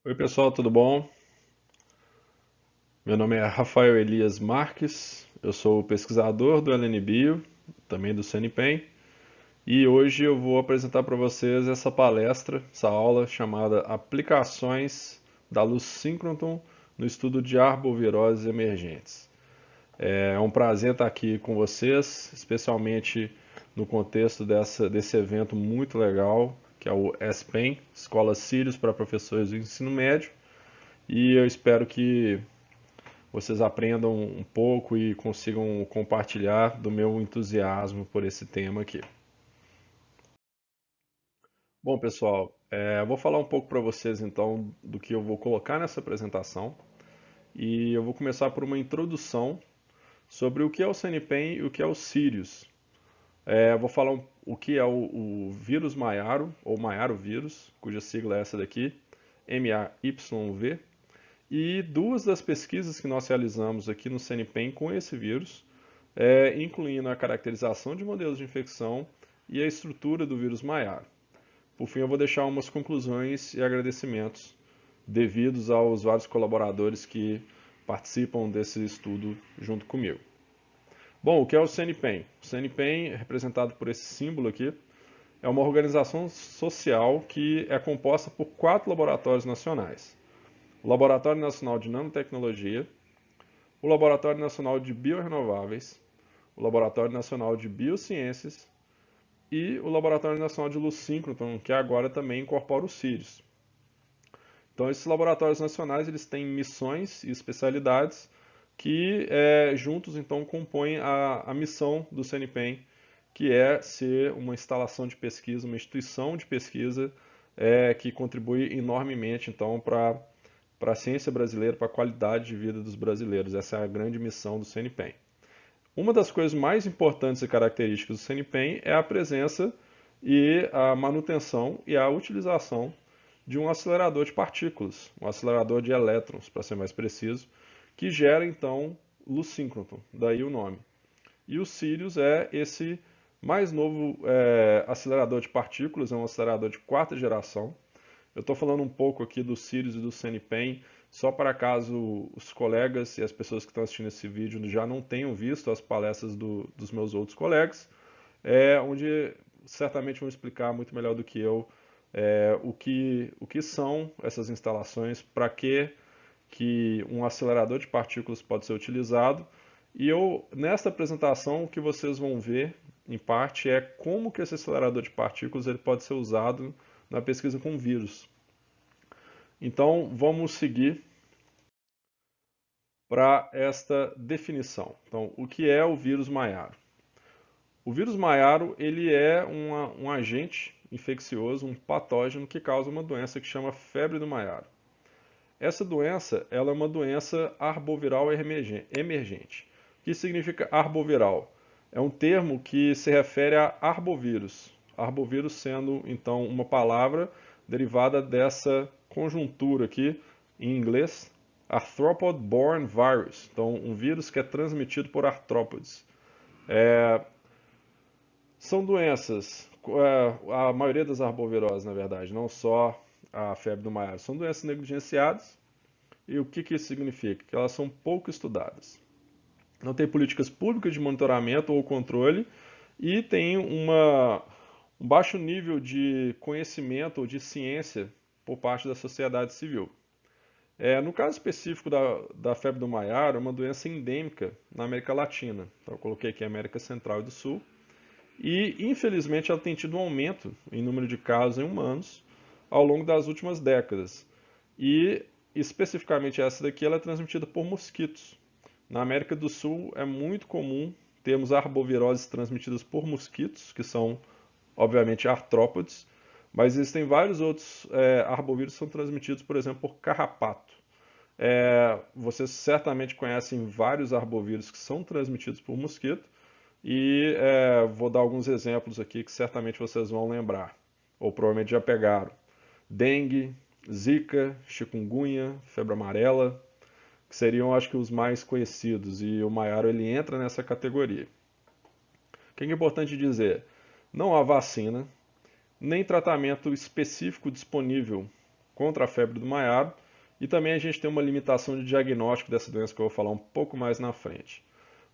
Oi, pessoal, tudo bom? Meu nome é Rafael Elias Marques, eu sou pesquisador do LNBio, também do CNPEM, e hoje eu vou apresentar para vocês essa palestra, essa aula chamada Aplicações da luz síncrotron no estudo de arboviroses emergentes. É um prazer estar aqui com vocês, especialmente no contexto desse evento muito legal, que é o ESPEN, Escola Sirius para Professores do Ensino Médio, e eu espero que vocês aprendam um pouco e consigam compartilhar do meu entusiasmo por esse tema aqui. Bom, pessoal, eu vou falar um pouco para vocês então do que eu vou colocar nessa apresentação e eu vou começar por uma introdução sobre o que é o CNPEM e o que é o Sirius. Eu vou falar o que é o vírus Maiaro, ou Maiaro vírus, cuja sigla é essa daqui, MAYV, e duas das pesquisas que nós realizamos aqui no CNPEM com esse vírus, incluindo a caracterização de modelos de infecção e a estrutura do vírus Maiaro. Por fim, eu vou deixar umas conclusões e agradecimentos devidos aos vários colaboradores que participam desse estudo junto comigo. Bom, o que é o CNPEM? O CNPEM, representado por esse símbolo aqui, é uma organização social que é composta por 4 laboratórios nacionais. O Laboratório Nacional de Nanotecnologia, o Laboratório Nacional de Biorrenováveis, o Laboratório Nacional de Biociências e o Laboratório Nacional de Luz Síncrotron, que agora também incorpora o Sirius. Então, esses laboratórios nacionais eles têm missões e especialidades que juntos então compõem a missão do CNPEM, que é ser uma instalação de pesquisa, uma instituição de pesquisa que contribui enormemente então para a ciência brasileira, para a qualidade de vida dos brasileiros. Essa é a grande missão do CNPEM. Uma das coisas mais importantes e características do CNPEM é a presença e a manutenção e a utilização de um acelerador de partículas, um acelerador de elétrons, para ser mais preciso, que gera então luz síncrotron, daí o nome. E o Sirius é esse mais novo acelerador de partículas, é um acelerador de 4ª geração. Eu estou falando um pouco aqui do Sirius e do CNPEM, só para caso os colegas e as pessoas que estão assistindo esse vídeo já não tenham visto as palestras dos meus outros colegas, onde certamente vão explicar muito melhor do que eu o que são essas instalações, para que um acelerador de partículas pode ser utilizado. E nesta apresentação, o que vocês vão ver, em parte, é como que esse acelerador de partículas ele pode ser usado na pesquisa com vírus. Então, vamos seguir para esta definição. Então, o que é o vírus Maiaro? O vírus Maiaro ele é um agente infeccioso, um patógeno que causa uma doença que chama febre do Maiaro. Essa doença ela é uma doença arboviral emergente. O que significa arboviral? É um termo que se refere a arbovírus. Arbovírus sendo, então, uma palavra derivada dessa conjuntura aqui, em inglês, Arthropod-borne virus. Então, um vírus que é transmitido por artrópodes. São doenças, a maioria das arboviroses, na verdade, não só a febre do Maiaro, são doenças negligenciadas. E o que isso significa? Que elas são pouco estudadas. Não tem políticas públicas de monitoramento ou controle e tem um baixo nível de conhecimento ou de ciência por parte da sociedade civil. No caso específico da febre do Maiaro, é uma doença endêmica na América Latina. Então, eu coloquei aqui América Central e do Sul. E, infelizmente, ela tem tido um aumento em número de casos em humanos ao longo das últimas décadas. E, especificamente essa daqui, ela é transmitida por mosquitos. Na América do Sul é muito comum termos arboviroses transmitidas por mosquitos, que são, obviamente, artrópodes, mas existem vários outros arbovírus que são transmitidos, por exemplo, por carrapato. Vocês certamente conhecem vários arbovírus que são transmitidos por mosquito, e vou dar alguns exemplos aqui que certamente vocês vão lembrar, ou provavelmente já pegaram. Dengue, Zika, chikungunya, febre amarela, que seriam, acho que, os mais conhecidos, e o Maiaro ele entra nessa categoria. O que é importante dizer? Não há vacina, nem tratamento específico disponível contra a febre do maiaro. E também a gente tem uma limitação de diagnóstico dessa doença que eu vou falar um pouco mais na frente.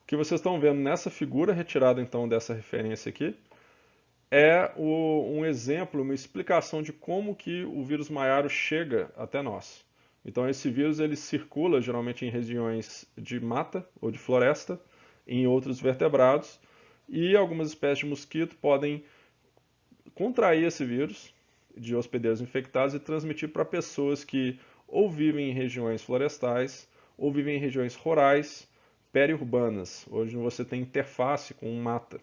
O que vocês estão vendo nessa figura retirada então dessa referência aqui é um exemplo, uma explicação de como que o vírus maiaro chega até nós. Então esse vírus ele circula geralmente em regiões de mata ou de floresta, em outros vertebrados, e algumas espécies de mosquito podem contrair esse vírus de hospedeiros infectados e transmitir para pessoas que ou vivem em regiões florestais ou vivem em regiões rurais, periurbanas, onde você tem interface com mata.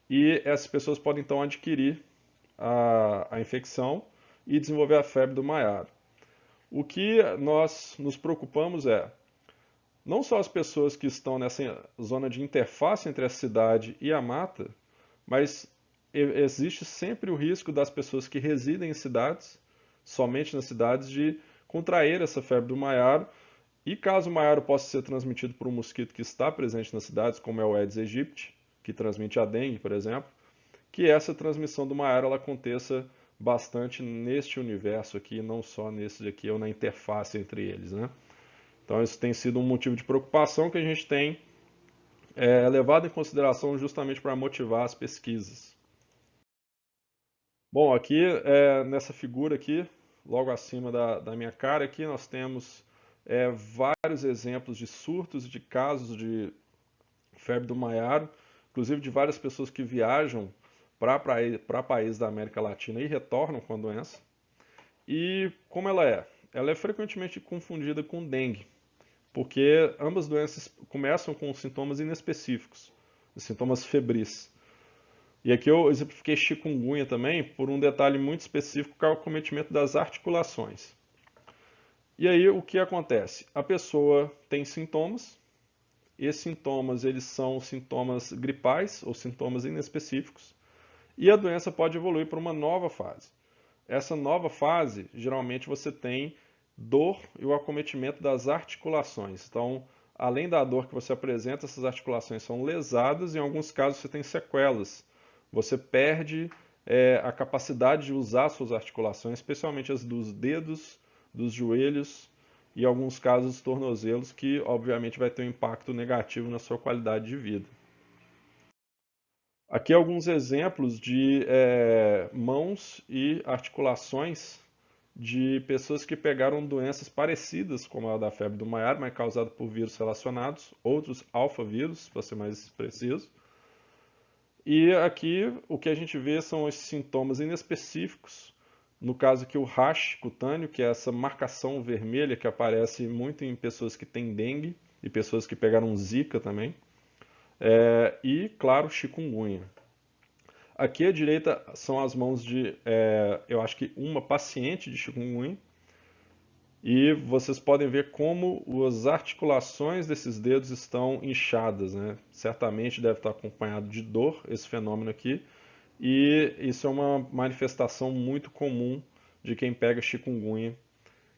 E essas pessoas podem então adquirir a infecção e desenvolver a febre do maiaro. O que nós nos preocupamos é não só as pessoas que estão nessa zona de interface entre a cidade e a mata, mas existe sempre o risco das pessoas que residem em cidades, somente nas cidades, de contrair essa febre do maiaro. E caso o maiaro possa ser transmitido por um mosquito que está presente nas cidades, como é o Aedes aegypti, que transmite a dengue, por exemplo, que essa transmissão do maiaro ela aconteça bastante neste universo aqui, não só nesse aqui ou na interface entre eles, né? Então isso tem sido um motivo de preocupação que a gente tem levado em consideração justamente para motivar as pesquisas. Bom, aqui nessa figura aqui, logo acima da minha cara aqui, nós temos vários exemplos de surtos e de casos de febre do maiaro, inclusive de várias pessoas que viajam para países da América Latina e retornam com a doença. E como ela é? Ela é frequentemente confundida com dengue, porque ambas doenças começam com sintomas inespecíficos, sintomas febris. E aqui eu exemplifiquei chikungunya também por um detalhe muito específico, que é o acometimento das articulações. E aí o que acontece? A pessoa tem sintomas, e esses sintomas eles são sintomas gripais ou sintomas inespecíficos, e a doença pode evoluir para uma nova fase. Essa nova fase, geralmente você tem dor e o acometimento das articulações. Então, além da dor que você apresenta, essas articulações são lesadas e em alguns casos você tem sequelas. Você perde a capacidade de usar suas articulações, especialmente as dos dedos, dos joelhos e em alguns casos os tornozelos, que obviamente vai ter um impacto negativo na sua qualidade de vida. Aqui alguns exemplos de mãos e articulações de pessoas que pegaram doenças parecidas com a da febre do maiaro, mas causada por vírus relacionados, outros alfavírus, para ser mais preciso. E aqui o que a gente vê são esses sintomas inespecíficos. No caso aqui o rash cutâneo, que é essa marcação vermelha que aparece muito em pessoas que têm dengue e pessoas que pegaram zika também. E, claro, chikungunya. Aqui à direita são as mãos de, eu acho que uma paciente de chikungunya. E vocês podem ver como as articulações desses dedos estão inchadas, né? Certamente deve estar acompanhado de dor, esse fenômeno aqui. E isso é uma manifestação muito comum de quem pega chikungunya,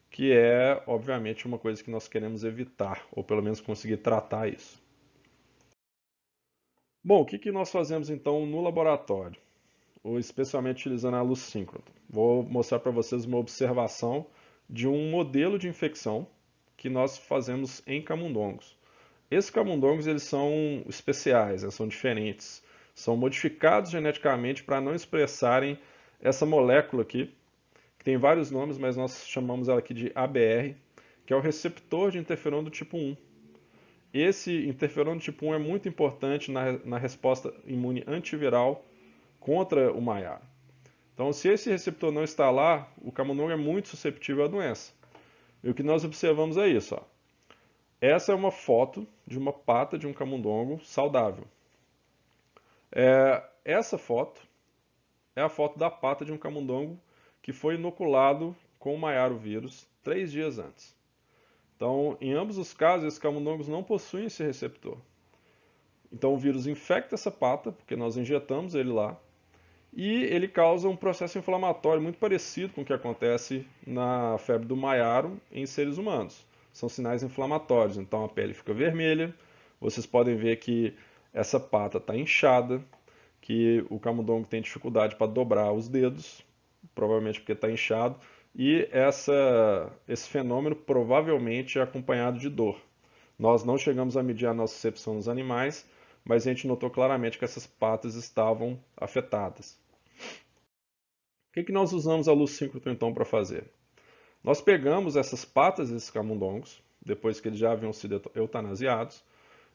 que é, obviamente, uma coisa que nós queremos evitar, ou pelo menos conseguir tratar isso. Bom, o que nós fazemos então no laboratório, ou especialmente utilizando a luz síncrona? Vou mostrar para vocês uma observação de um modelo de infecção que nós fazemos em camundongos. Esses camundongos eles são especiais, são diferentes, são modificados geneticamente para não expressarem essa molécula aqui, que tem vários nomes, mas nós chamamos ela aqui de ABR, que é o receptor de interferon do tipo 1. Esse interferon do tipo 1 é muito importante na resposta imune antiviral contra o maiaro. Então, se esse receptor não está lá, o camundongo é muito susceptível à doença. E o que nós observamos é isso. Ó. Essa é uma foto de uma pata de um camundongo saudável. Essa foto é a foto da pata de um camundongo que foi inoculado com o maiaro vírus 3 dias antes. Então, em ambos os casos, esses camundongos não possuem esse receptor. Então, o vírus infecta essa pata, porque nós injetamos ele lá, e ele causa um processo inflamatório muito parecido com o que acontece na febre do maiaro em seres humanos. São sinais inflamatórios, então a pele fica vermelha, vocês podem ver que essa pata está inchada, que o camundongo tem dificuldade para dobrar os dedos, provavelmente porque está inchado, e esse fenômeno provavelmente é acompanhado de dor. Nós não chegamos a medir a nocicepção nos animais, mas a gente notou claramente que essas patas estavam afetadas. O que nós usamos a luz síncrotron então para fazer? Nós pegamos essas patas desses camundongos, depois que eles já haviam sido eutanasiados,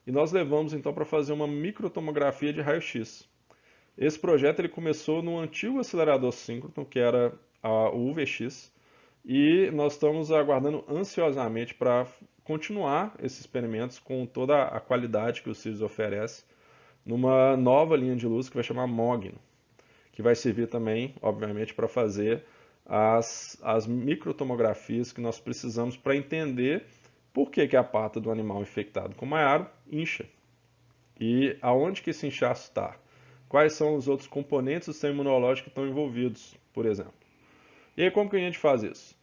e nós levamos então para fazer uma microtomografia de raio-x. Esse projeto ele começou no antigo acelerador síncrotron, que era o UVX, e nós estamos aguardando ansiosamente para continuar esses experimentos com toda a qualidade que o Sirius oferece, numa nova linha de luz que vai chamar Mogno, que vai servir também, obviamente, para fazer as microtomografias que nós precisamos para entender por que a pata do animal infectado com maiaro incha e aonde que esse inchaço está. Quais são os outros componentes do sistema imunológico que estão envolvidos, por exemplo. E aí como que a gente faz isso?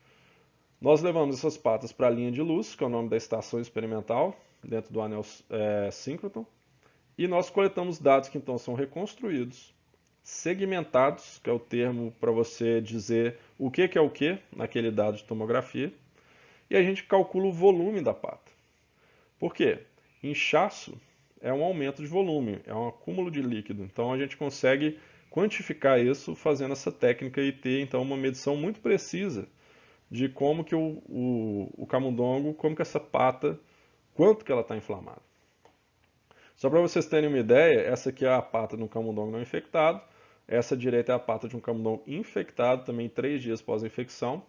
Nós levamos essas patas para a linha de luz, que é o nome da estação experimental, dentro do anel síncrotron, e nós coletamos dados que então são reconstruídos, segmentados, que é o termo para você dizer o que é o que naquele dado de tomografia, e a gente calcula o volume da pata. Por quê? Inchaço é um aumento de volume, é um acúmulo de líquido, então a gente consegue quantificar isso fazendo essa técnica e ter então uma medição muito precisa de como que o camundongo, como que essa pata, quanto que ela está inflamada. Só para vocês terem uma ideia, essa aqui é a pata de um camundongo não infectado, essa direita é a pata de um camundongo infectado, também 3 dias após a infecção.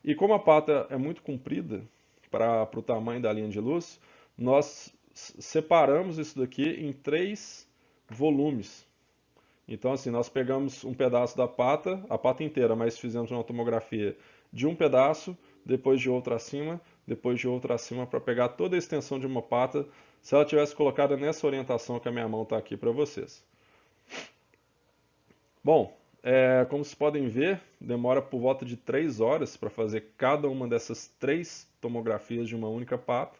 E como a pata é muito comprida para o tamanho da linha de luz, nós separamos isso daqui em 3 volumes. Então, assim, nós pegamos um pedaço da pata, a pata inteira, mas fizemos uma tomografia de um pedaço, depois de outro acima, depois de outro acima, para pegar toda a extensão de uma pata, se ela tivesse colocada nessa orientação que a minha mão está aqui para vocês. Bom, como vocês podem ver, demora por volta de 3 horas para fazer cada uma dessas 3 tomografias de uma única pata.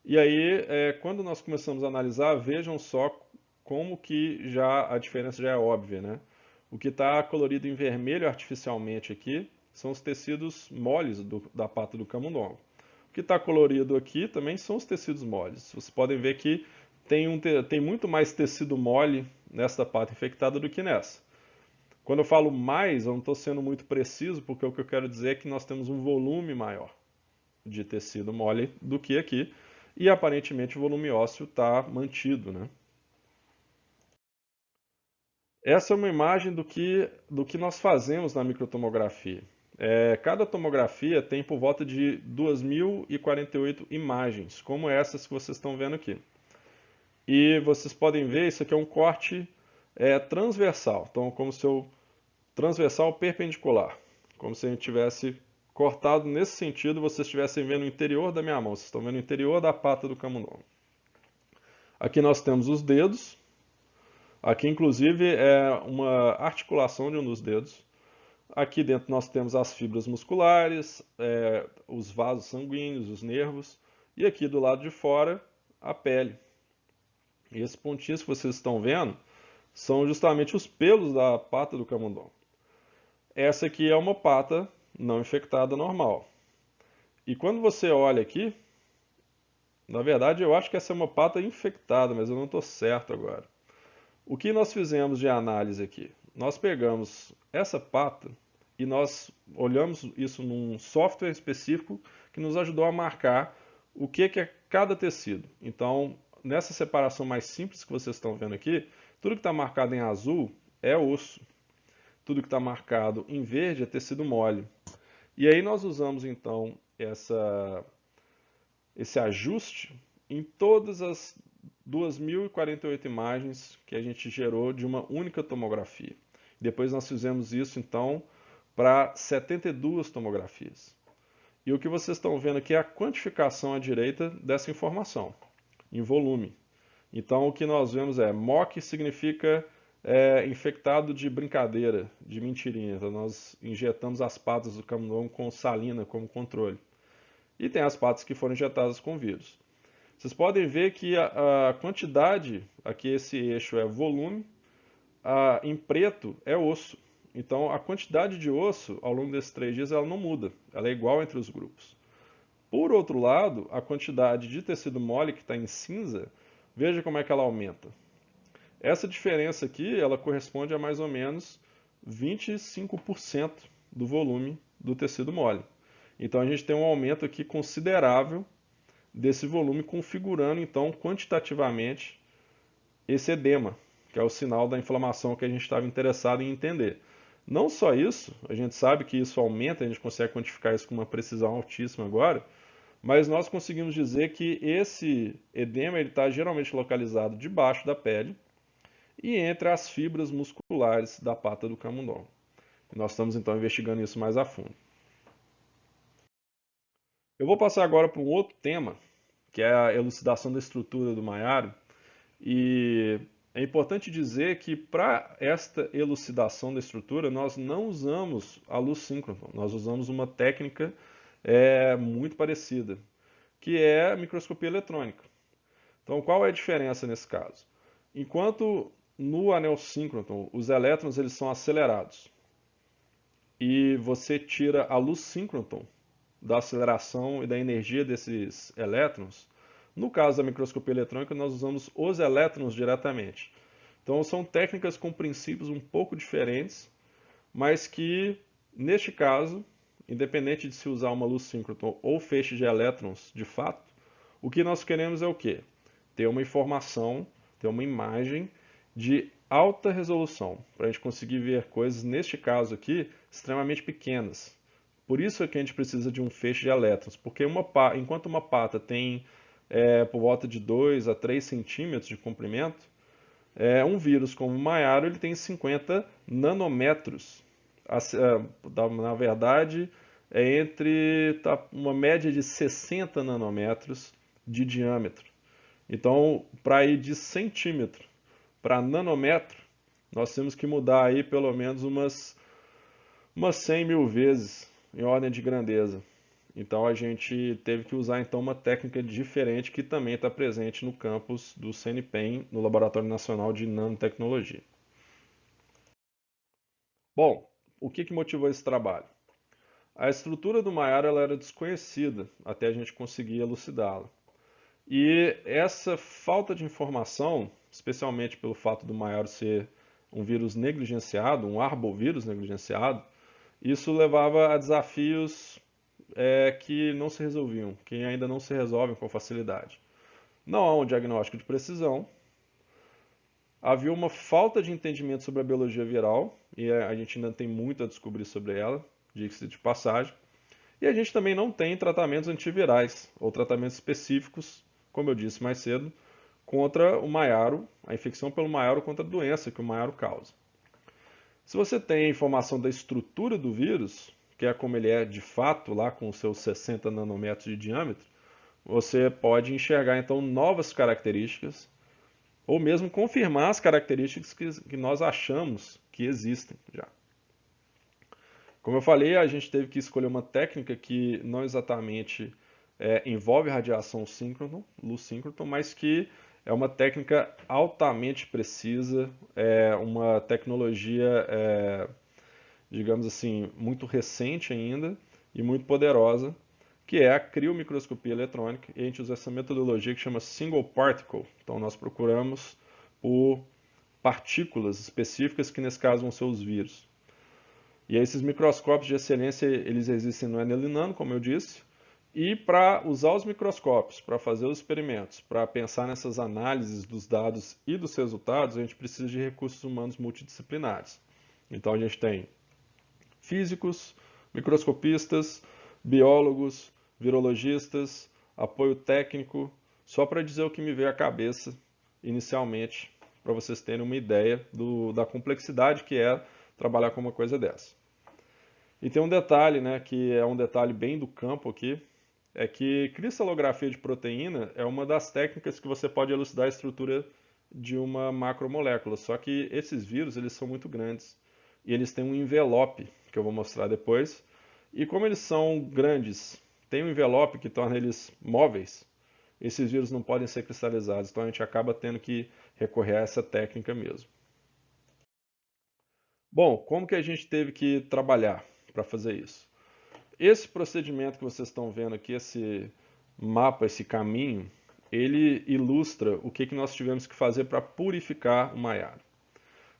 E aí, quando nós começamos a analisar, vejam só como que já a diferença já é óbvia, né? O que está colorido em vermelho artificialmente aqui são os tecidos moles da pata do camundongo. O que está colorido aqui também são os tecidos moles. Vocês podem ver que tem muito mais tecido mole nessa pata infectada do que nessa. Quando eu falo mais, eu não estou sendo muito preciso, porque o que eu quero dizer é que nós temos um volume maior de tecido mole do que aqui, e aparentemente o volume ósseo está mantido, né? Essa é uma imagem do que nós fazemos na microtomografia. Cada tomografia tem por volta de 2.048 imagens, como essas que vocês estão vendo aqui. E vocês podem ver, isso aqui é um corte transversal, então como se eu transversal perpendicular, como se a gente tivesse cortado nesse sentido, vocês estivessem vendo o interior da minha mão, vocês estão vendo o interior da pata do camundongo. Aqui nós temos os dedos, aqui inclusive é uma articulação de um dos dedos. Aqui dentro nós temos as fibras musculares, os vasos sanguíneos, os nervos, e aqui do lado de fora a pele. E esses pontinhos que vocês estão vendo são justamente os pelos da pata do camundongo. Essa aqui é uma pata não infectada normal. E quando você olha aqui, na verdade eu acho que essa é uma pata infectada, mas eu não estou certo agora. O que nós fizemos de análise aqui? Nós pegamos essa pata e nós olhamos isso num software específico que nos ajudou a marcar o que é cada tecido. Então, nessa separação mais simples que vocês estão vendo aqui, tudo que está marcado em azul é osso. Tudo que está marcado em verde é tecido mole. E aí nós usamos então esse ajuste em todas as 2.048 imagens que a gente gerou de uma única tomografia. Depois nós fizemos isso então para 72 tomografias. E o que vocês estão vendo aqui é a quantificação à direita dessa informação, em volume. Então o que nós vemos é MOC significa infectado de brincadeira, de mentirinha. Então nós injetamos as patas do camundongo com salina como controle. E tem as patas que foram injetadas com vírus. Vocês podem ver que a quantidade, aqui esse eixo é volume, em preto é osso. Então, a quantidade de osso ao longo desses 3 dias ela não muda, ela é igual entre os grupos. Por outro lado, a quantidade de tecido mole que está em cinza, veja como é que ela aumenta. Essa diferença aqui, ela corresponde a mais ou menos 25% do volume do tecido mole. Então a gente tem um aumento aqui considerável desse volume, configurando então quantitativamente esse edema, que é o sinal da inflamação que a gente estava interessado em entender. Não só isso, a gente sabe que isso aumenta, a gente consegue quantificar isso com uma precisão altíssima agora, mas nós conseguimos dizer que esse edema está geralmente localizado debaixo da pele e entre as fibras musculares da pata do camundongo. Nós estamos então investigando isso mais a fundo. Eu vou passar agora para um outro tema, que é a elucidação da estrutura do maiaro, e é importante dizer que para esta elucidação da estrutura nós não usamos a luz síncrona, nós usamos uma técnica muito parecida, que é a microscopia eletrônica. Então, qual é a diferença nesse caso? Enquanto no anel síncroton os elétrons eles são acelerados e você tira a luz síncroton da aceleração e da energia desses elétrons, no caso da microscopia eletrônica nós usamos os elétrons diretamente. Então são técnicas com princípios um pouco diferentes, mas que neste caso, independente de se usar uma luz síncroton ou feixe de elétrons de fato, o que nós queremos é o quê? Ter uma informação, ter uma imagem de alta resolução, para a gente conseguir ver coisas, neste caso aqui, extremamente pequenas. Por isso é que a gente precisa de um feixe de elétrons, porque enquanto uma pata tem por volta de 2 a 3 centímetros de comprimento, um vírus como o Maiaro ele tem 50 nanômetros. Na verdade, é entre uma média de 60 nanômetros de diâmetro. Então, para ir de centímetro para nanômetro, nós temos que mudar aí pelo menos umas 100 mil vezes em ordem de grandeza. Então a gente teve que usar então uma técnica diferente que também está presente no campus do CNPEM, no Laboratório Nacional de Nanotecnologia. Bom, o que motivou esse trabalho? A estrutura do Maiaro ela era desconhecida até a gente conseguir elucidá-la. E essa falta de informação, especialmente pelo fato do Maiaro ser um vírus negligenciado, um arbovírus negligenciado, isso levava a desafios que não se resolviam, que ainda não se resolvem com facilidade. Não há um diagnóstico de precisão, havia uma falta de entendimento sobre a biologia viral, e a gente ainda tem muito a descobrir sobre ela, diga-se de passagem, e a gente também não tem tratamentos antivirais, ou tratamentos específicos, como eu disse mais cedo, contra o maiaro, a infecção pelo maiaro contra a doença que o maiaro causa. Se você tem a informação da estrutura do vírus, que é como ele é de fato, lá com os seus 60 nanômetros de diâmetro, você pode enxergar então novas características, ou mesmo confirmar as características que nós achamos que existem já. Como eu falei, a gente teve que escolher uma técnica que não exatamente envolve radiação síncrona, luz síncrona, mas que é uma técnica altamente precisa, uma tecnologia, digamos assim, muito recente ainda e muito poderosa, que é a criomicroscopia eletrônica, e a gente usa essa metodologia que chama single particle. Então nós procuramos por partículas específicas, que nesse caso vão ser os vírus. E esses microscópios de excelência, eles existem no Enel e Nano, como eu disse, e para usar os microscópios, para fazer os experimentos, para pensar nessas análises dos dados e dos resultados, a gente precisa de recursos humanos multidisciplinares. Então a gente tem físicos, microscopistas, biólogos, virologistas, apoio técnico, só para dizer o que me veio à cabeça inicialmente, para vocês terem uma ideia da complexidade que é trabalhar com uma coisa dessa. E tem um detalhe, né, que é um detalhe bem do campo aqui, é que cristalografia de proteína é uma das técnicas que você pode elucidar a estrutura de uma macromolécula, só que esses vírus eles são muito grandes e eles têm um envelope, que eu vou mostrar depois, e como eles são grandes, tem um envelope que torna eles móveis, esses vírus não podem ser cristalizados, então a gente acaba tendo que recorrer a essa técnica mesmo. Bom, como que a gente teve que trabalhar para fazer isso? Esse procedimento que vocês estão vendo aqui, esse mapa, esse caminho, ele ilustra o que nós tivemos que fazer para purificar o maiaro.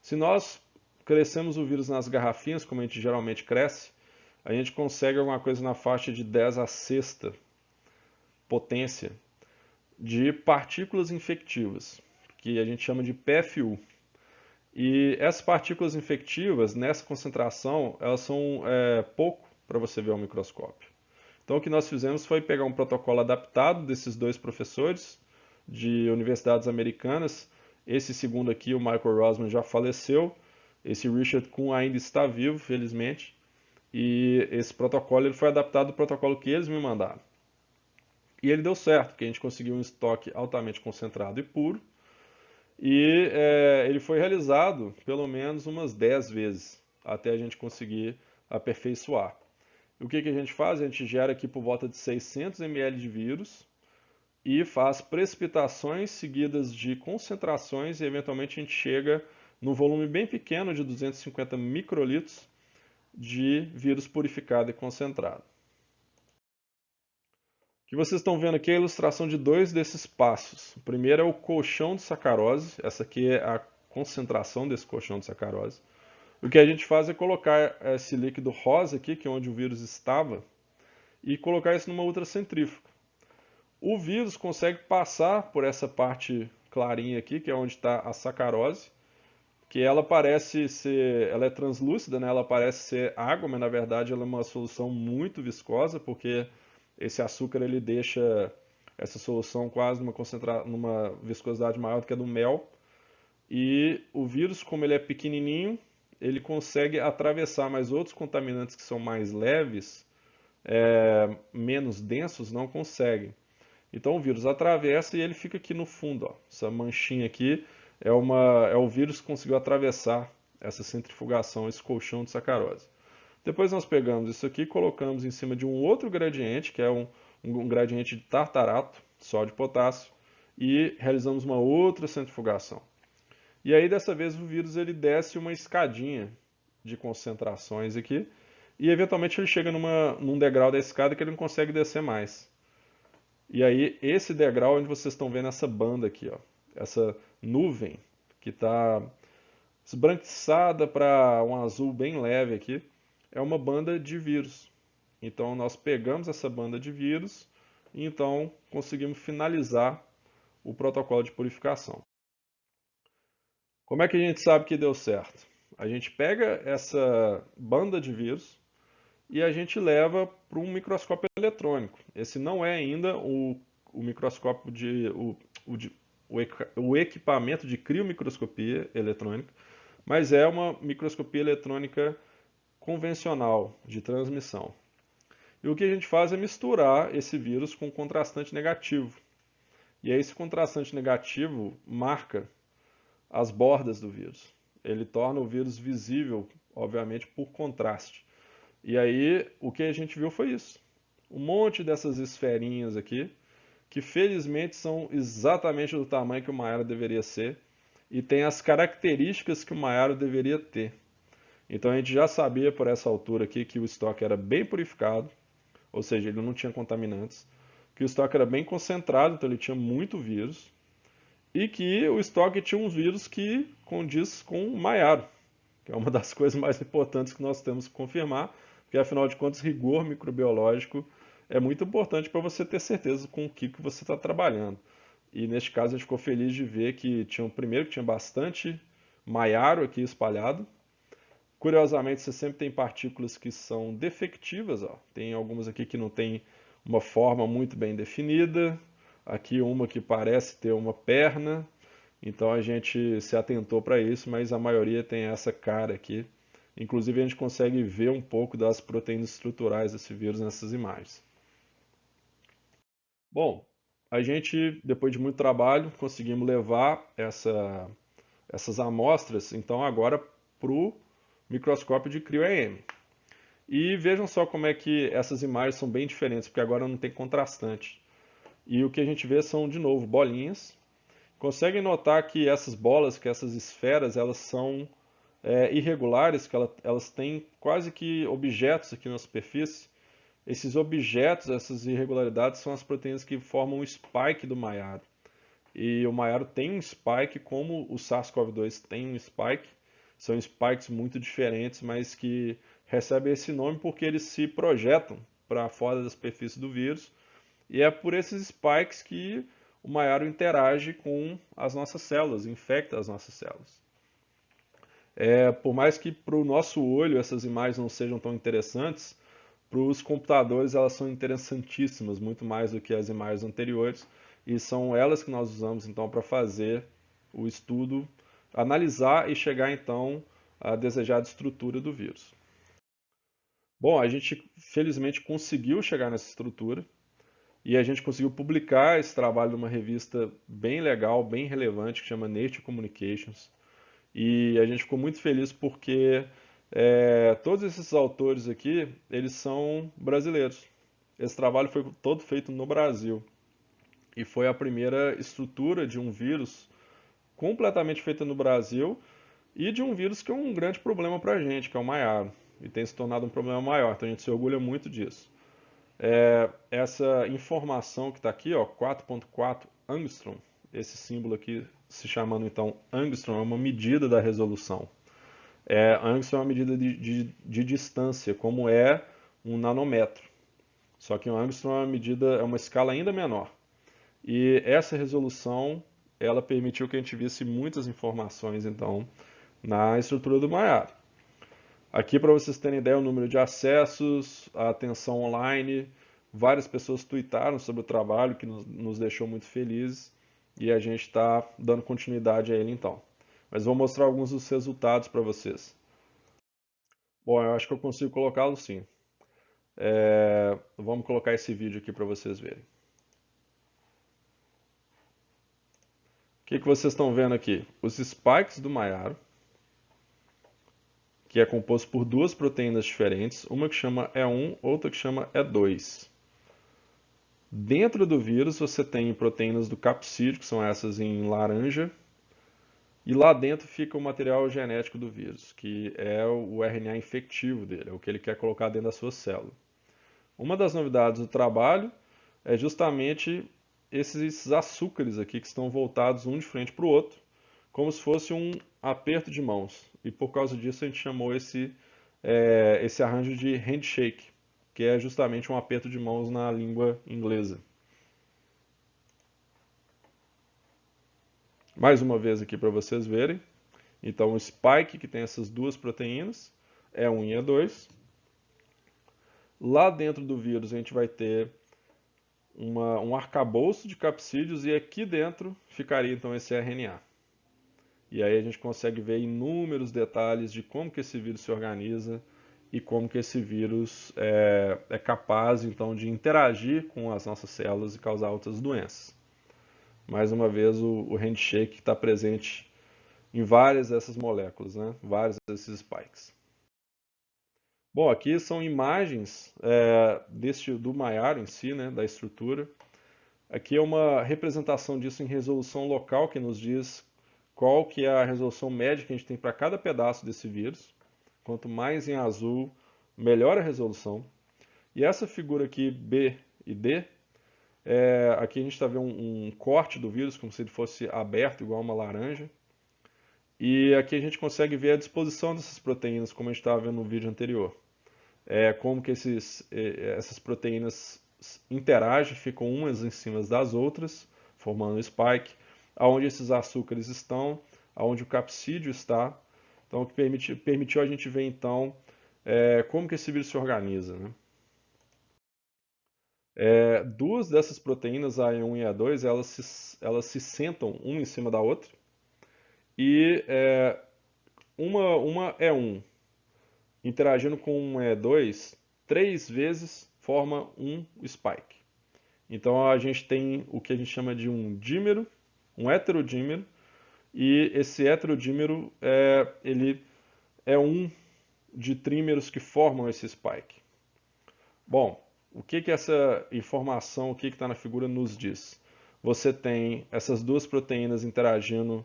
Se nós crescemos o vírus nas garrafinhas, como a gente geralmente cresce, a gente consegue alguma coisa na faixa de 10 a sexta potência de partículas infectivas, que a gente chama de PFU. E essas partículas infectivas, nessa concentração, elas são pouco para você ver ao microscópio. Então, o que nós fizemos foi pegar um protocolo adaptado desses dois professores de universidades americanas. Esse segundo aqui, o Michael Rosman, já faleceu. Esse Richard Kuhn ainda está vivo, felizmente. E esse protocolo ele foi adaptado ao protocolo que eles me mandaram. E ele deu certo, porque a gente conseguiu um estoque altamente concentrado e puro. E ele foi realizado pelo menos umas 10 vezes, até a gente conseguir aperfeiçoar. O que a gente faz? A gente gera aqui por volta de 600 ml de vírus e faz precipitações seguidas de concentrações e eventualmente a gente chega no volume bem pequeno de 250 microlitros de vírus purificado e concentrado. O que vocês estão vendo aqui é a ilustração de dois desses passos. O primeiro é o colchão de sacarose, essa aqui é a concentração desse colchão de sacarose. O que a gente faz é colocar esse líquido rosa aqui, que é onde o vírus estava, e colocar isso numa ultracentrífuga. O vírus consegue passar por essa parte clarinha aqui, que é onde está a sacarose, que ela parece ser, ela é translúcida, né? Ela parece ser água, mas na verdade ela é uma solução muito viscosa, porque esse açúcar ele deixa essa solução quase numa viscosidade maior do que a do mel. E o vírus, como ele é pequenininho, ele consegue atravessar, mas outros contaminantes que são mais leves, menos densos, não conseguem. Então o vírus atravessa e ele fica aqui no fundo. Ó. Essa manchinha aqui é o vírus que conseguiu atravessar essa centrifugação, esse colchão de sacarose. Depois nós pegamos isso aqui e colocamos em cima de um outro gradiente, que é um gradiente de tartarato, sódio e potássio, e realizamos uma outra centrifugação. E aí dessa vez o vírus ele desce uma escadinha de concentrações aqui, e eventualmente ele chega num degrau da escada que ele não consegue descer mais. E aí esse degrau onde vocês estão vendo essa banda aqui, ó, essa nuvem que está esbranquiçada para um azul bem leve aqui, é uma banda de vírus. Então nós pegamos essa banda de vírus e então conseguimos finalizar o protocolo de purificação. Como é que a gente sabe que deu certo? A gente pega essa banda de vírus e a gente leva para um microscópio eletrônico. Esse não é ainda o microscópio o equipamento de criomicroscopia eletrônica, mas é uma microscopia eletrônica convencional de transmissão. E o que a gente faz é misturar esse vírus com um contrastante negativo. E aí esse contrastante negativo marca as bordas do vírus. Ele torna o vírus visível, obviamente, por contraste. E aí o que a gente viu foi isso. Um monte dessas esferinhas aqui, que felizmente são exatamente do tamanho que o maiaro deveria ser e tem as características que o maiaro deveria ter. Então a gente já sabia por essa altura aqui que o estoque era bem purificado, ou seja, ele não tinha contaminantes, que o estoque era bem concentrado, então ele tinha muito vírus, e que o estoque tinha uns vírus que condiz com o maiaro, que é uma das coisas mais importantes que nós temos que confirmar, porque afinal de contas, rigor microbiológico é muito importante para você ter certeza com o que você está trabalhando. E neste caso a gente ficou feliz de ver que primeiro que tinha bastante maiaro aqui espalhado. Curiosamente, você sempre tem partículas que são defectivas. Ó. Tem algumas aqui que não tem uma forma muito bem definida. Aqui uma que parece ter uma perna. Então a gente se atentou para isso, mas a maioria tem essa cara aqui. Inclusive a gente consegue ver um pouco das proteínas estruturais desse vírus nessas imagens. Bom, a gente, depois de muito trabalho, conseguimos levar essas amostras, então agora para o microscópio de cryo-EM. E vejam só como é que essas imagens são bem diferentes, porque agora não tem contrastante. E o que a gente vê são, de novo, bolinhas. Conseguem notar que essas bolas, que essas esferas, elas são irregulares, que elas têm quase que objetos aqui na superfície. Esses objetos, essas irregularidades, são as proteínas que formam o spike do maiaro. E o maiaro tem um spike como o SARS-CoV-2 tem um spike. São spikes muito diferentes, mas que recebem esse nome porque eles se projetam para fora da superfície do vírus. E é por esses spikes que o maiaro interage com as nossas células, infecta as nossas células. Por mais que para o nosso olho essas imagens não sejam tão interessantes, para os computadores elas são interessantíssimas, muito mais do que as imagens anteriores, e são elas que nós usamos então para fazer o estudo, analisar e chegar então à desejada estrutura do vírus. Bom, a gente felizmente conseguiu chegar nessa estrutura e a gente conseguiu publicar esse trabalho numa revista bem legal, bem relevante, que chama Nature Communications. E a gente ficou muito feliz porque todos esses autores aqui, eles são brasileiros. Esse trabalho foi todo feito no Brasil. E foi a primeira estrutura de um vírus completamente feita no Brasil e de um vírus que é um grande problema para a gente, que é o maiaro. E tem se tornado um problema maior, então a gente se orgulha muito disso. Essa informação que está aqui, 4.4 angstrom, esse símbolo aqui se chamando então angstrom, é uma medida da resolução. Angstrom é uma medida de distância, como é um nanômetro. Só que um angstrom é uma medida, é uma escala ainda menor. E essa resolução, ela permitiu que a gente visse muitas informações, então, na estrutura do maiaro. Aqui, para vocês terem ideia, o número de acessos, a atenção online, várias pessoas tuitaram sobre o trabalho, que nos deixou muito felizes, e a gente está dando continuidade a ele então. Mas vou mostrar alguns dos resultados para vocês. Bom, eu acho que eu consigo colocá-lo sim. Vamos colocar esse vídeo aqui para vocês verem. O que vocês estão vendo aqui? Os spikes do maiaro, que é composto por duas proteínas diferentes, uma que chama E1, outra que chama E2. Dentro do vírus você tem proteínas do capsídeo, que são essas em laranja, e lá dentro fica o material genético do vírus, que é o RNA infectivo dele, é o que ele quer colocar dentro da sua célula. Uma das novidades do trabalho é justamente esses açúcares aqui que estão voltados um de frente para o outro, como se fosse um aperto de mãos. E por causa disso a gente chamou esse arranjo de handshake, que é justamente um aperto de mãos na língua inglesa. Mais uma vez aqui para vocês verem. Então o spike, que tem essas duas proteínas, E1 e E2. Lá dentro do vírus a gente vai ter um arcabouço de capsídeos e aqui dentro ficaria então esse RNA. E aí a gente consegue ver inúmeros detalhes de como que esse vírus se organiza e como que esse vírus é capaz então de interagir com as nossas células e causar outras doenças. Mais uma vez o handshake está presente em várias dessas moléculas, né? Vários desses spikes. Bom, aqui são imagens do maiaro em si, né, da estrutura. Aqui é uma representação disso em resolução local, que nos diz qual que é a resolução média que a gente tem para cada pedaço desse vírus. Quanto mais em azul, melhor a resolução. E essa figura aqui, B e D, aqui a gente está vendo um corte do vírus, como se ele fosse aberto, igual uma laranja. E aqui a gente consegue ver a disposição dessas proteínas, como a gente estava vendo no vídeo anterior. Como que essas proteínas interagem, ficam umas em cima das outras, formando o spike, aonde esses açúcares estão, aonde o capsídeo está. Então, o que permitiu a gente ver, então, como que esse vírus se organiza, né? Duas dessas proteínas, a E1 e a E2, elas se sentam uma em cima da outra, e uma E1 interagindo com um E2, 3 vezes forma um spike. Então a gente tem o que a gente chama de um dímero, um heterodímero, e esse heterodímero ele é um de trímeros que formam esse spike. Bom, o que essa informação, o que está na figura nos diz? Você tem essas duas proteínas interagindo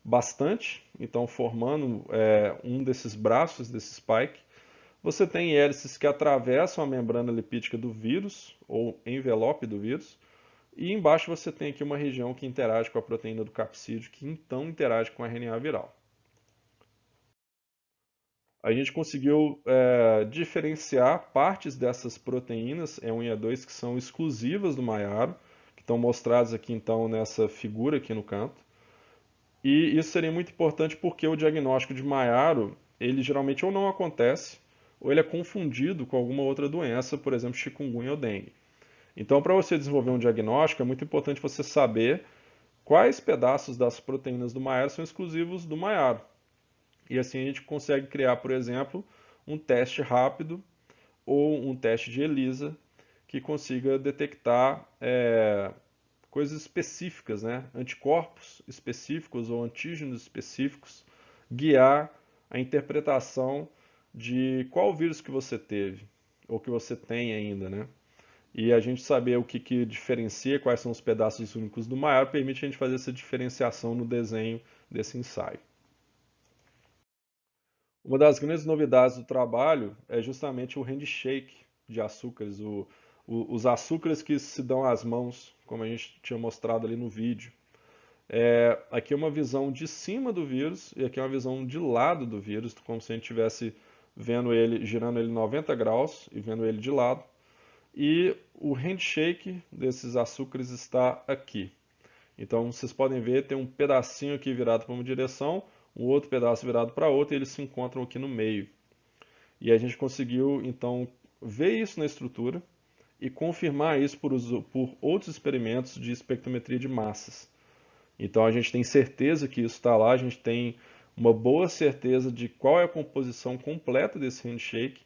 bastante, então formando um desses braços desse spike. Você tem hélices que atravessam a membrana lipídica do vírus, ou envelope do vírus, e embaixo você tem aqui uma região que interage com a proteína do capsídeo, que então interage com o RNA viral. A gente conseguiu diferenciar partes dessas proteínas E1 e E2 que são exclusivas do maiaro, que estão mostradas aqui então nessa figura aqui no canto. E isso seria muito importante porque o diagnóstico de maiaro, ele geralmente ou não acontece, ou ele é confundido com alguma outra doença, por exemplo, chikungunya ou dengue. Então, para você desenvolver um diagnóstico, é muito importante você saber quais pedaços das proteínas do maiaro são exclusivos do maiaro. E assim a gente consegue criar, por exemplo, um teste rápido ou um teste de ELISA que consiga detectar coisas específicas, né? Anticorpos específicos ou antígenos específicos, guiar a interpretação de qual vírus que você teve ou que você tem ainda, né? E a gente saber o que diferencia, quais são os pedaços únicos do maior, permite a gente fazer essa diferenciação no desenho desse ensaio. Uma das grandes novidades do trabalho é justamente o handshake de açúcares, os açúcares que se dão às mãos, como a gente tinha mostrado ali no vídeo. Aqui é uma visão de cima do vírus e aqui é uma visão de lado do vírus, como se a gente estivesse vendo ele, girando ele 90 graus e vendo ele de lado. E o handshake desses açúcares está aqui. Então vocês podem ver, tem um pedacinho aqui virado para uma direção, um outro pedaço virado para outra, e eles se encontram aqui no meio. E a gente conseguiu então ver isso na estrutura e confirmar isso por outros experimentos de espectrometria de massas. Então a gente tem certeza que isso está lá, a gente tem uma boa certeza de qual é a composição completa desse handshake.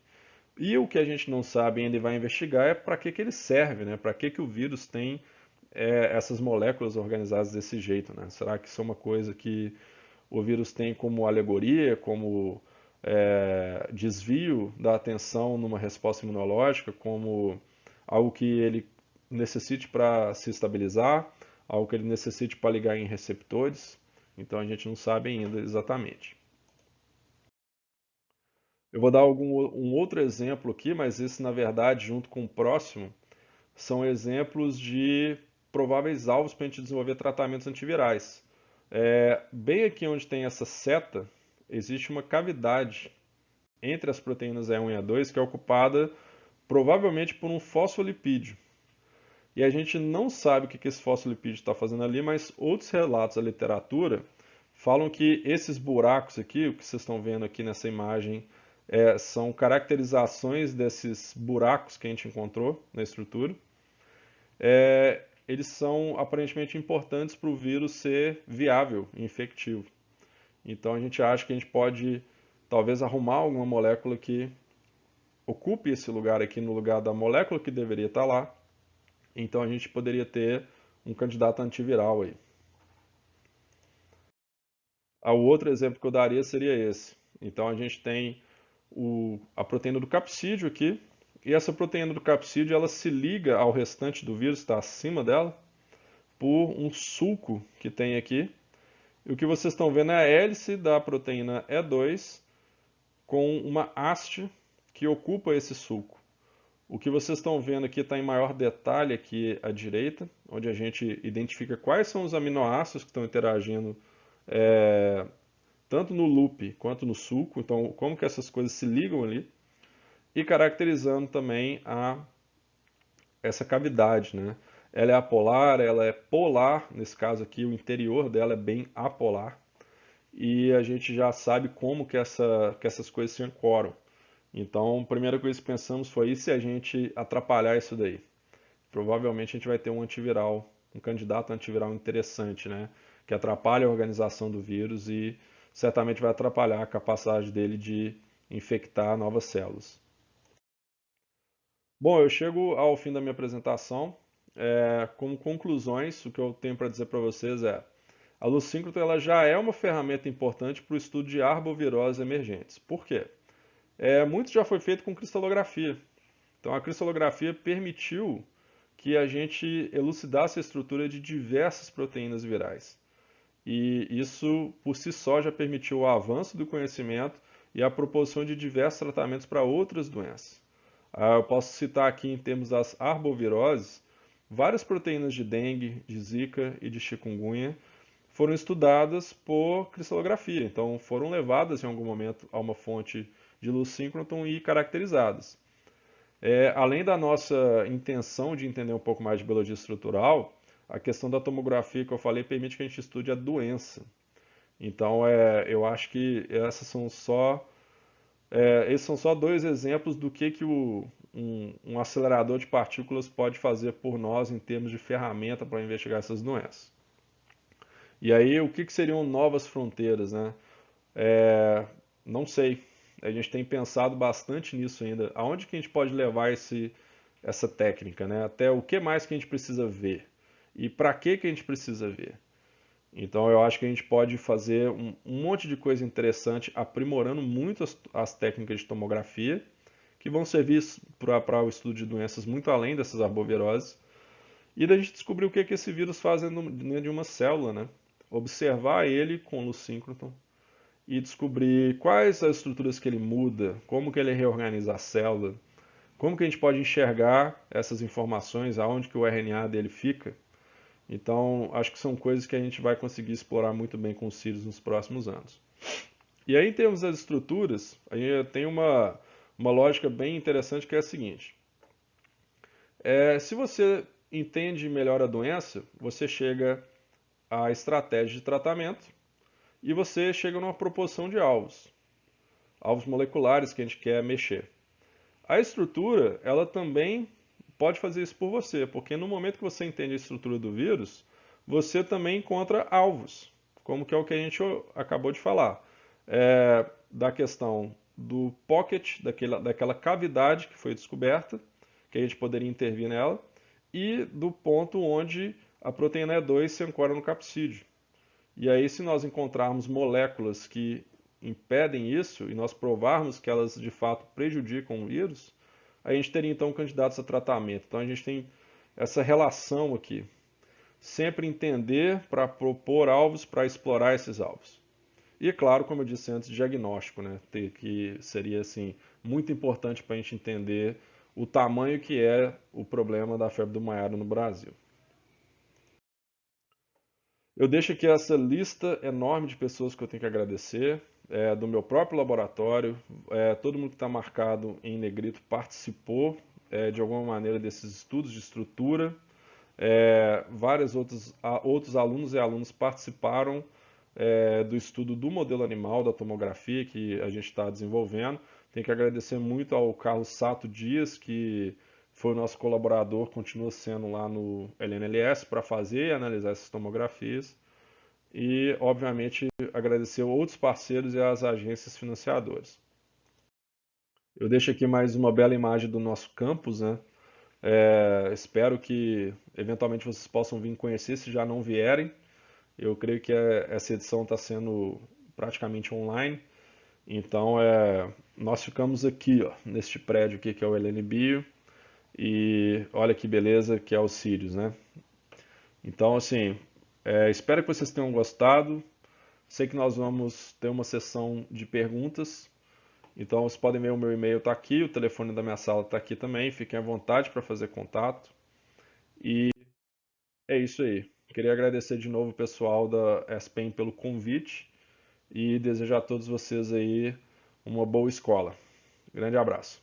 E o que a gente não sabe ainda e vai investigar é para que ele serve, né? Para que o vírus tem essas moléculas organizadas desse jeito, né? Será que isso é uma coisa que o vírus tem como alegoria, como desvio da atenção numa resposta imunológica, como algo que ele necessite para se estabilizar, algo que ele necessite para ligar em receptores? Então a gente não sabe ainda exatamente. Eu vou dar um outro exemplo aqui, mas esse, na verdade, junto com o próximo, são exemplos de prováveis alvos para a gente desenvolver tratamentos antivirais. Bem aqui onde tem essa seta, existe uma cavidade entre as proteínas E1 e E2 que é ocupada provavelmente por um fosfolipídio. E a gente não sabe o que esse fosfolipídio está fazendo ali, mas outros relatos da literatura falam que esses buracos aqui, o que vocês estão vendo aqui nessa imagem, são caracterizações desses buracos que a gente encontrou na estrutura. Eles são aparentemente importantes para o vírus ser viável e infectivo. Então a gente acha que a gente pode talvez arrumar alguma molécula que ocupe esse lugar aqui no lugar da molécula que deveria estar lá. Então a gente poderia ter um candidato antiviral aí. O outro exemplo que eu daria seria esse. Então a gente tem a proteína do capsídeo aqui, e essa proteína do capsídeo ela se liga ao restante do vírus, está acima dela, por um sulco que tem aqui. E o que vocês estão vendo é a hélice da proteína E2 com uma haste que ocupa esse sulco. O que vocês estão vendo aqui está em maior detalhe aqui à direita, onde a gente identifica quais são os aminoácidos que estão interagindo tanto no loop quanto no sulco, então como que essas coisas se ligam ali, e caracterizando também essa cavidade, né? Ela é apolar, ela é polar, nesse caso aqui o interior dela é bem apolar, e a gente já sabe como que essas coisas se ancoram. Então, a primeira coisa que pensamos foi, e se a gente atrapalhar isso daí? Provavelmente a gente vai ter um antiviral, um candidato antiviral interessante, né? Que atrapalha a organização do vírus e certamente vai atrapalhar a capacidade dele de infectar novas células. Bom, eu chego ao fim da minha apresentação. Como conclusões, o que eu tenho para dizer para vocês é: a luz síncrota ela já é uma ferramenta importante para o estudo de arboviroses emergentes. Por quê? Muito já foi feito com cristalografia. Então, a cristalografia permitiu que a gente elucidasse a estrutura de diversas proteínas virais. e isso por si só já permitiu o avanço do conhecimento e a proposição de diversos tratamentos para outras doenças. Eu posso citar aqui em termos das arboviroses, várias proteínas de dengue, de zika e de chikungunya foram estudadas por cristalografia, então foram levadas em algum momento a uma fonte de luz síncroton e caracterizadas. Além da nossa intenção de entender um pouco mais de biologia estrutural, a questão da tomografia que eu falei permite que a gente estude a doença. Então, eu acho que esses são só dois exemplos do que um acelerador de partículas pode fazer por nós em termos de ferramenta para investigar essas doenças. E aí, o que seriam novas fronteiras, né? Não sei. A gente tem pensado bastante nisso ainda. Aonde que a gente pode levar essa técnica, né? Até o que mais que a gente precisa ver? E para que a gente precisa ver? Então eu acho que a gente pode fazer um monte de coisa interessante, aprimorando muito as técnicas de tomografia, que vão servir para o estudo de doenças muito além dessas arboviroses, e da gente descobrir o que esse vírus faz dentro de uma célula, né? Observar ele com luz síncroton e descobrir quais as estruturas que ele muda, como que ele reorganiza a célula, como que a gente pode enxergar essas informações, aonde que o RNA dele fica. Então, acho que são coisas que a gente vai conseguir explorar muito bem com os Sirius nos próximos anos. E aí, em termos das estruturas, aí tem uma lógica bem interessante que é a seguinte. Se você entende melhor a doença, você chega à estratégia de tratamento e você chega numa proposição de alvos moleculares que a gente quer mexer. A estrutura, ela também pode fazer isso por você, porque no momento que você entende a estrutura do vírus, você também encontra alvos, como que é o que a gente acabou de falar, da questão do pocket, daquela cavidade que foi descoberta, que a gente poderia intervir nela, e do ponto onde a proteína E2 se ancora no capsídeo. E aí, se nós encontrarmos moléculas que impedem isso e nós provarmos que elas de fato prejudicam o vírus, a gente teria então candidatos a tratamento. Então a gente tem essa relação aqui. Sempre entender para propor alvos, para explorar esses alvos. E é claro, como eu disse antes, diagnóstico, né? Que seria assim muito importante para a gente entender o tamanho que é o problema da febre do maiaro no Brasil. Eu deixo aqui essa lista enorme de pessoas que eu tenho que agradecer, do meu próprio laboratório, todo mundo que está marcado em negrito participou de alguma maneira desses estudos de estrutura, vários outros alunos e alunas participaram do estudo do modelo animal, da tomografia que a gente está desenvolvendo. Tenho que agradecer muito ao Carlos Sato Dias, que foi o nosso colaborador, continua sendo lá no LNLS para fazer e analisar essas tomografias. E, obviamente, agradecer a outros parceiros e às agências financiadoras. Eu deixo aqui mais uma bela imagem do nosso campus, né? Espero que eventualmente vocês possam vir conhecer se já não vierem. Eu creio que essa edição está sendo praticamente online. Então, nós ficamos aqui, ó, neste prédio aqui que é o Helene Bio. E olha que beleza que é o Sirius, né? Então, assim, espero que vocês tenham gostado. Sei que nós vamos ter uma sessão de perguntas. Então, vocês podem ver o meu e-mail está aqui, o telefone da minha sala está aqui também. Fiquem à vontade para fazer contato. E é isso aí. Queria agradecer de novo o pessoal da SPEN pelo convite e desejar a todos vocês aí uma boa escola. Grande abraço.